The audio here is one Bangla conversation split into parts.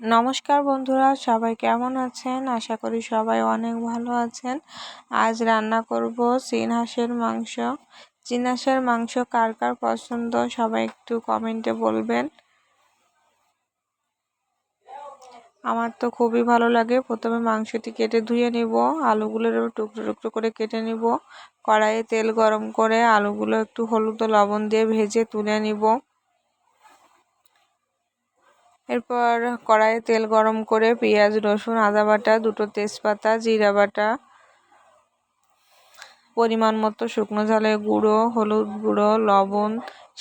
নমস্কার বন্ধুরা, সবাই কেমন আছেন? আশা করি সবাই অনেক ভালো আছেন। আজ রান্না করব চীন হাঁসের মাংস। চীন হাঁসের মাংস কার কার পছন্দ সবাই একটু কমেন্টে বলবেন। আমার তো খুবই ভালো লাগে। প্রথমে মাংসটি কেটে ধুয়ে নিব, আলুগুলোর টুকরো টুকরো করে কেটে নিব। কড়াইয়ে তেল গরম করে আলুগুলো একটু হলুদ ও লবণ দিয়ে ভেজে তুলে নিব। এরপর কড়াইয়ে তেল গরম করে পেঁয়াজ, রসুন, আদা বাটা, দুটো তেজপাতা, জিরা বাটা, পরিমাণ মতো শুকনো ঝালের গুঁড়ো, হলুদ গুঁড়ো, লবণ,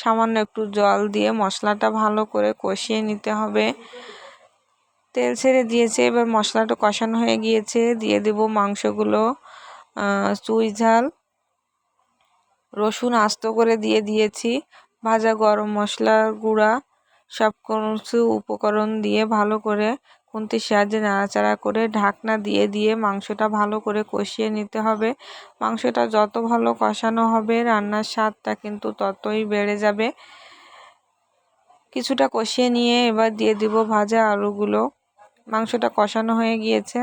সামান্য একটু জল দিয়ে মশলাটা ভালো করে কষিয়ে নিতে হবে। তেল ছেড়ে দিয়েছে, এবার মশলাটা কষানো হয়ে গিয়েছে, দিয়ে দেব মাংসগুলো। চুই ঝাল, রসুন আস্ত করে দিয়ে দিয়েছি, ভাজা গরম মশলার গুঁড়া, সব কিছু উপকরণ দিয়ে ভালো করে খুন্তির সাহায্যে নাড়াচাড়া করে ঢাকনা দিয়ে দিয়ে মাংসটা ভালো করে কষিয়ে নিতে হবে। মাংসটা যত ভালো কষানো হবে রান্নার স্বাদটা কিন্তু ততই বেড়ে যাবে। কিছুটা কষিয়ে নিয়ে এবার দিয়ে দিব ভাজা আলুগুলো। মাংসটা কষানো হয়ে গিয়েছে।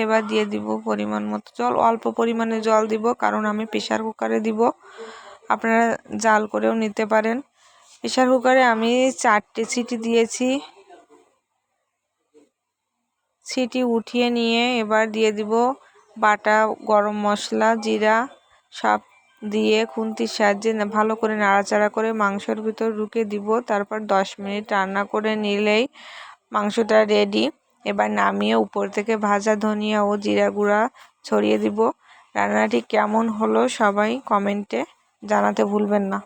এবার দিয়ে দিব পরিমাণ মতো জল। অল্প পরিমাণে জল দিব, কারণ আমি প্রেসার কুকারে দিব। আপনারা জাল করেও নিতে পারেন। প্রেসার কুকারে আমি 4টে সিটি দিয়েছি। সিটি উঠিয়ে নিয়ে এবার দিয়ে দিব বাটা গরম মশলা, জিরা, সব দিয়ে খুন্তির সাহায্যে ভালো করে নাড়াচাড়া করে মাংসের ভিতর ঢুকে দিব। তারপর 10 মিনিট রান্না করে নিলেই মাংসটা রেডি। এবার নামিয়ে উপর থেকে ভাজা ধনিয়া ও জিরা গুঁড়া ছড়িয়ে দিব। রান্নাটি কেমন হলো সবাই কমেন্টে জানাতে ভুলবেন না।